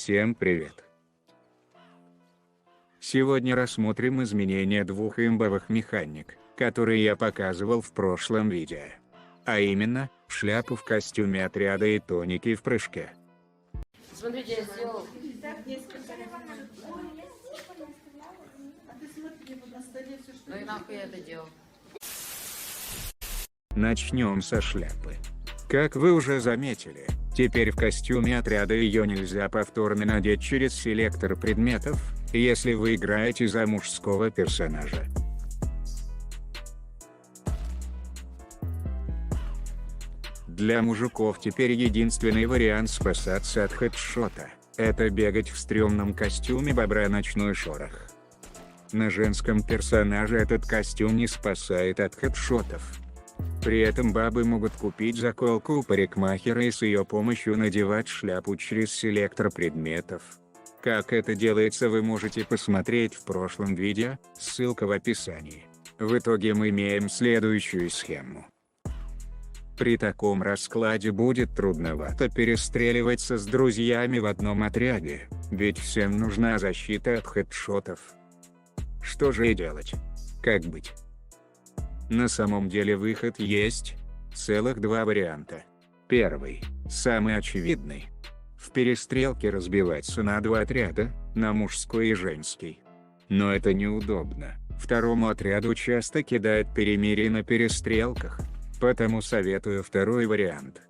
Всем привет! Сегодня рассмотрим изменения двух имбовых механик, которые я показывал в прошлом видео. А именно, шляпу в костюме отряда и тоники в прыжке. Смотрите, я сделал. Ну и нахуй я это делал? Начнем со шляпы. Как вы уже заметили, теперь в костюме отряда ее нельзя повторно надеть через селектор предметов, если вы играете за мужского персонажа. Для мужиков теперь единственный вариант спасаться от хедшота – это бегать в стрёмном костюме бобра ночной шорох. На женском персонаже этот костюм не спасает от хедшотов. При этом бабы могут купить заколку у парикмахера и с ее помощью надевать шляпу через селектор предметов. Как это делается, вы можете посмотреть в прошлом видео, ссылка в описании. В итоге мы имеем следующую схему. При таком раскладе будет трудновато перестреливаться с друзьями в одном отряде, ведь всем нужна защита от хедшотов. Что же и делать? Как быть? На самом деле выход есть, целых два варианта. Первый, самый очевидный. В перестрелке разбиваться на два отряда, на мужской и женский. Но это неудобно, второму отряду часто кидают перемирие на перестрелках, поэтому советую второй вариант.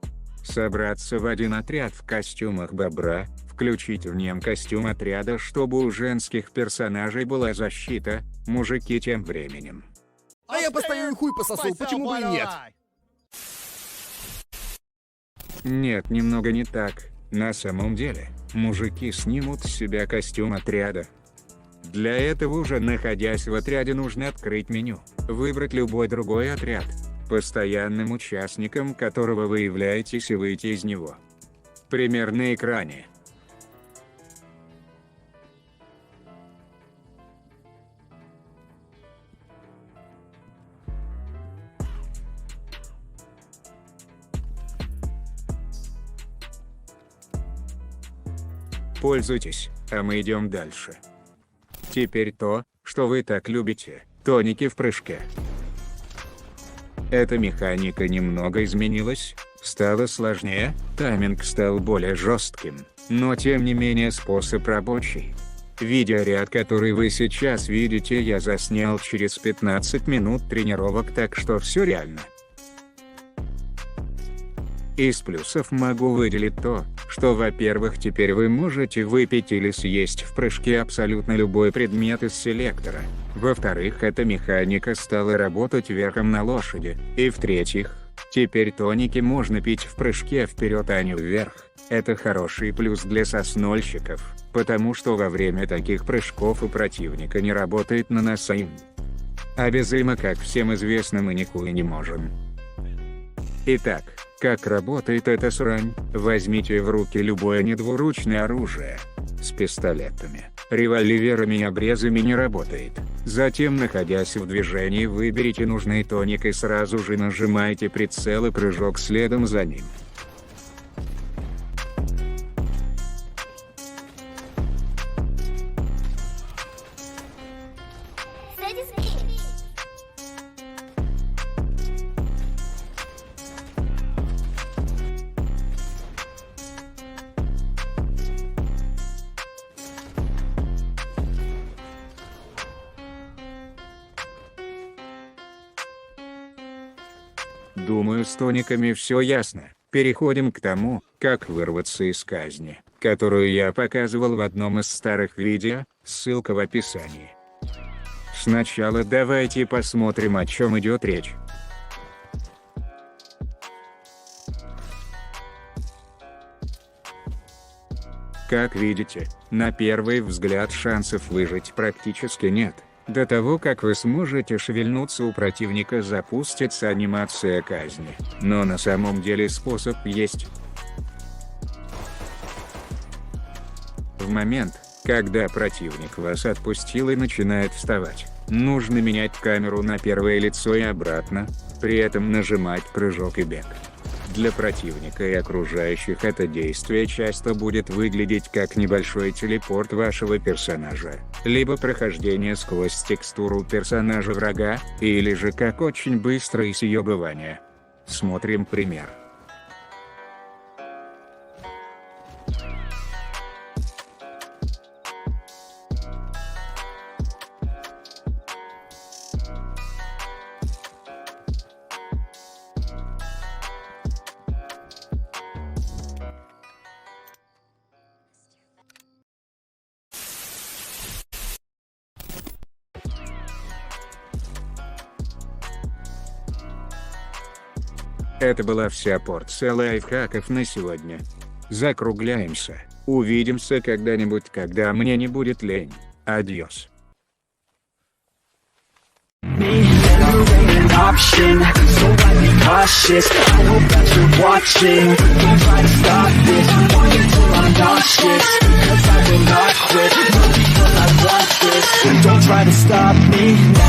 Собраться в один отряд в костюмах бобра, включить в нем костюм отряда, чтобы у женских персонажей была защита, мужики тем временем. А я постоянно хуй пососу, почему бы и нет? Нет, немного не так. На самом деле, мужики снимут с себя костюм отряда. Для этого уже находясь в отряде нужно открыть меню, выбрать любой другой отряд, постоянным участником которого вы являетесь, и выйти из него. Пример на экране. Пользуйтесь, а мы идем дальше. Теперь то, что вы так любите, тоники в прыжке. Эта механика немного изменилась, стала сложнее, тайминг стал более жестким, но тем не менее способ рабочий. Видеоряд, который вы сейчас видите, я заснял через 15 минут тренировок, так что все реально. Из плюсов могу выделить то, что, во-первых, теперь вы можете выпить или съесть в прыжке абсолютно любой предмет из селектора. Во-вторых, эта механика стала работать верхом на лошади. И в-третьих, теперь тоники можно пить в прыжке вперед, а не вверх. Это хороший плюс для соснольщиков, потому что во время таких прыжков у противника не работает наносаим. А без има, как всем известно, мы нихуя не можем. Итак, как работает эта срань? Возьмите в руки любое недвуручное оружие. С пистолетами, револьверами и обрезами не работает. Затем, находясь в движении, выберите нужный тоник и сразу же нажимайте прицел и прыжок следом за ним. Думаю, с тониками все ясно. Переходим к тому, как вырваться из казни, которую я показывал в одном из старых видео, ссылка в описании. Сначала давайте посмотрим, о чем идет речь. Как видите, на первый взгляд шансов выжить практически нет. До того, как вы сможете шевельнуться, у противника запустится анимация казни. Но на самом деле способ есть. В момент, когда противник вас отпустил и начинает вставать, нужно менять камеру на первое лицо и обратно, при этом нажимать прыжок и бег. Для противника и окружающих это действие часто будет выглядеть как небольшой телепорт вашего персонажа, либо прохождение сквозь текстуру персонажа врага, или же как очень быстрое съебывание. Смотрим пример. Это была вся порция лайфхаков на сегодня. Закругляемся. Увидимся когда-нибудь, когда мне не будет лень. Адьос. Option, so I be cautious. I hope that you're watching. Don't try to stop this. Want it till I'm nauseous. Cause I will not quit. Not because I want this. Don't try to stop me.